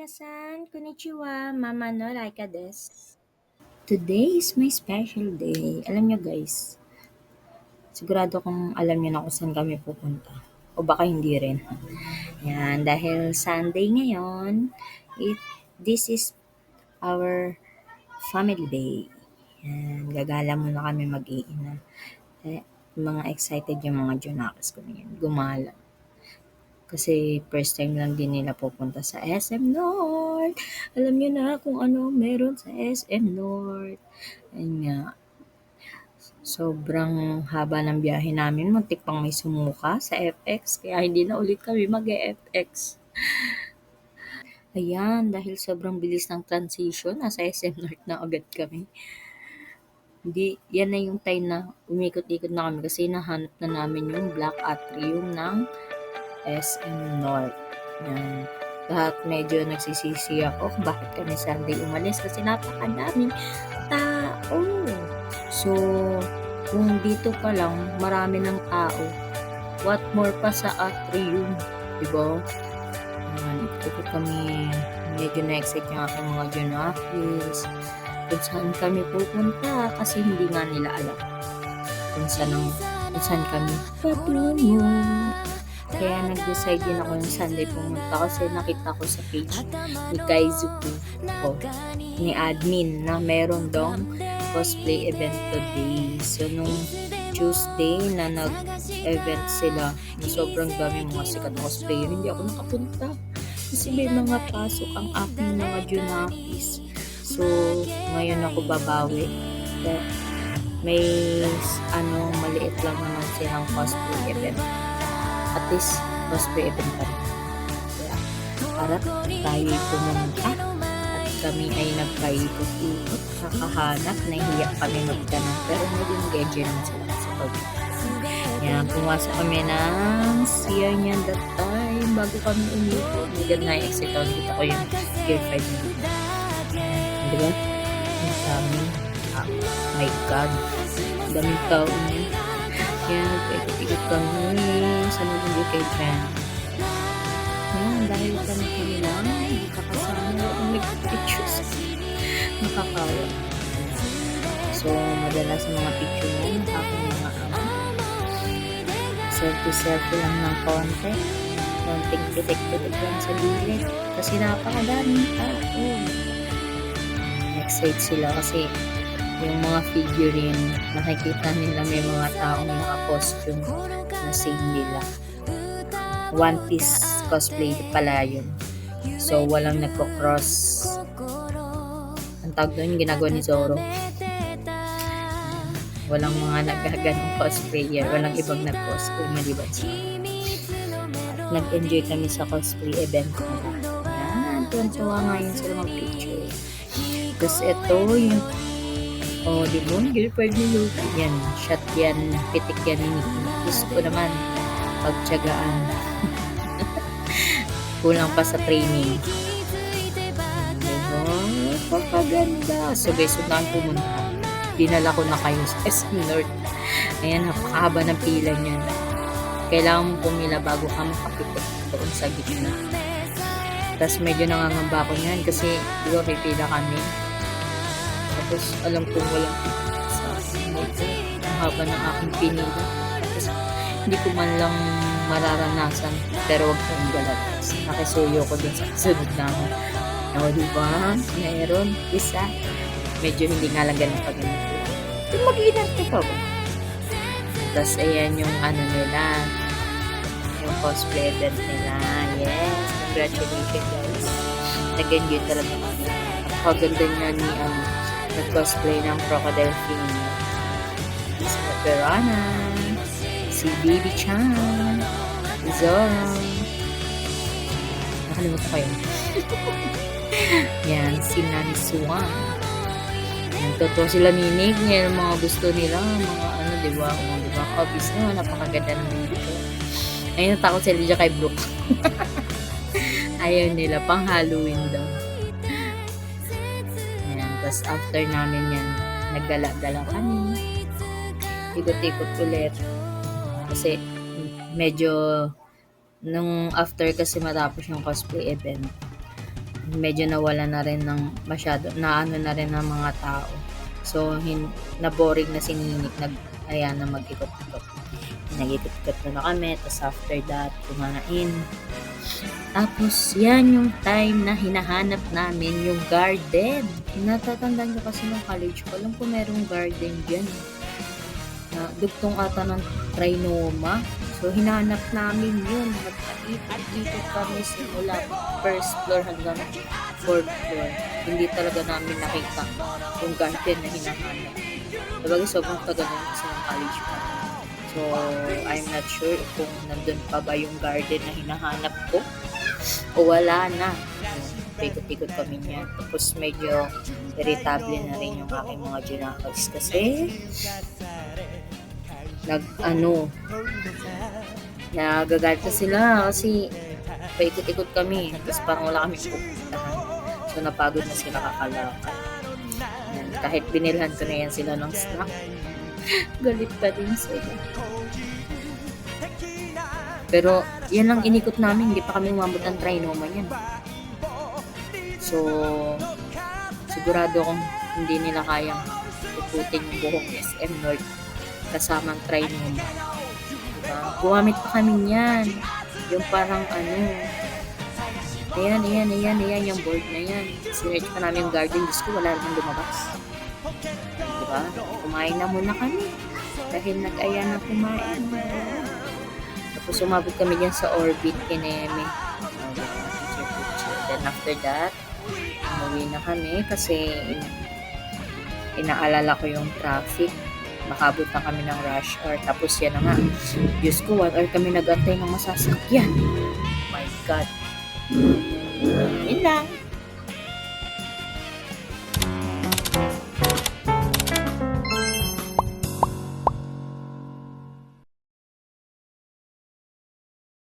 Minasan, konnichiwa, Mama no Laika desu. Today is my special day. Alam nyo guys, sigurado kung alam nyo na kung saan kami pupunta. O baka hindi rin. Yan, dahil Sunday ngayon, this is our family day. Yan, gagala muna kami mag-iina. Mga excited yung mga Junakis ko ngayon. Gumala. Kasi first time lang din nila pupunta sa SM North. Alam niyo na kung ano meron sa SM North. Ayun nga, sobrang haba ng biyahe namin. Muntik pang may sumuka sa FX. Kaya hindi na ulit kami mag-FX. Ayan, dahil sobrang bilis ng transition, nasa SM North na agad kami. Hindi, yan na yung time na umikot-ikot na kami kasi nahanap na namin yung Black Atrium ng SM North. Yan. Lahat medyo nagsisisi ako kung bakit kami Sunday umalis kasi napakadaming tao. So, kung dito pa lang marami ng tao, what more pa sa atrium, diba? Ito kami, medyo na-excite yung aking mga Junakis kung saan kami pupunta kasi hindi nga nila alam kung saan kami patungo. Kaya nag-decide din ako yung Sunday pumunta kasi nakita ko sa page ni Kaizuku ni admin na meron dong cosplay event today. So nung Tuesday na nag-event sila, sobrang dami mga sikat cosplayer, hindi ako nakapunta kasi may mga pasok ang aking mga Junakis. So ngayon ako babawi. May maliit lang naman silang cosplay event. At least, cosplay event pa rin. Kaya, para tayo pumunta at kami ay nagpaikot-ikot, kakahanap, nahihiya kami magtanong. Pero medyo nag-enjoy naman sila sa pag. Yan, pumasok kami ng CR niyan that time, bago kami umikot. Medyo na-excite ako, kita ko yung Gear 5 na. Diba? Ang dami. My God. Ang daming tao niya. Kaya nagpaikot-ikot kami sa nabunod kay Jan. Yan, dahil kami lang, kakasama ang nag-pictures. Nakakawa. So, madalas sa mga picture mo, nakakang mga selfie-selfie lang ng konti. Konting pitik-pitik lang sa gilid. Kasi napakadaming tao. Excited sila kasi yung mga figurine, nakikita nila may mga taong naka-costume na same nila. One Piece cosplay pala yun. So, walang nagko-cross. Ang tawag doon, ginagawa ni Zoro. Walang mga nagaganong cosplayer. Walang ibang nag-cosplay maliban sa nag-enjoy kami sa cosplay event nila. Yan, tuwan-tuwa nga yun sila mag-picture. Tapos ito yung di mo, Gear 5 ni Luffy. Yan, shot yan, pitik yan ni Nikki. Gusto ko naman, pagtyagaan. Kulang pa sa training. Pagkaganda. So guys, huwag na pumunta. Dinala ko na kayo sa SM North. Ayan, napakahaba ng pila niyan. Kailangan mo pumila bago ka makapikot doon sa gitna. Tapos medyo nangangamba ko niyan kasi di ba pipila kami. Tapos alam kong walang sa moto. Ang haba ng aking pinila. Tapos hindi ko man lang mararanasan. Pero wag kong galatas. Nakisuyo ko dun sa kasunod namin. O diba? Mayroon. Isa. Medyo hindi nga lang ganun pag ganun. Yung mag-inarte ka ba? Tapos ayan yung nila. Yung cosplay event nila. Yes. Congratulations guys. Nag-enjoy talaga kami. Paganda niya ni nag-cosplay ng Crocodile King. Si Perana, si Baby Chan, Zoro. Nakalimutan ko yun. Yan, si Nani Swan. Totoo sila ninig niya, mga gusto nila, mga diba, diba, hobbies na, napakaganda ng dito. Ayun, natakot sila dyan kay Brooke. Ayaw nila, pang Halloween daw. Tapos after namin yan, naggala-gala kami. Ikot-ikot ulit. Kasi medyo nung after kasi matapos yung cosplay event, medyo nawala na rin ng masyado, naano na rin ng mga tao. So, na-boring na si Ninik, ayan na mag-ikot-ikot. Nag-ikot-ikot na kami, tapos after that, kumain. Tapos, yan yung time na hinahanap namin yung garden. Natatandaan ko kasi nung college ko, alam ko merong garden dyan. Dugtong ata ng Trinoma. So, hinahanap namin yun. Nagpaikot-ikot kami simula first floor hanggang fourth floor. Hindi talaga namin nakita yung garden na hinahanap. Sabagay, sobrang tagal na kasi ng college ko. So, I'm not sure kung nandun pa ba yung garden na hinahanap ko o wala na. Ikot-ikot kami niyan. Tapos medyo irritable na rin yung aking mga junakers kasi nagagalit na sila kasi paikot-ikot kami. Tapos parang wala kami pupuntahan. So, napagod na sila kakalakad. Kahit binilhan ko na yan sila ng snack, galit pa din sila. Pero, yan ang inikot namin. Hindi pa kami umabot ng Trinoma yan. So, sigurado kung hindi nila kayang puputin yung buong SM North kasamang Trinoma. Diba? Gumamit pa kami yan. Yung parang ayan, yung board na yan. Sinerch pa namin yung garden. Diyos ko, wala naman lumabas. Diba? Kumain na muna kami. Dahil nag-aya na kumain. Tapos umabot kami dyan sa Orbit, Kineme. Then after that, umuwi na kami kasi inaalala ko yung traffic. Makabot na kami ng rush hour. Tapos yan na nga. Diyos ko, 1 hour kami nag-antay ng masasakyan. Oh my God. Yun lang.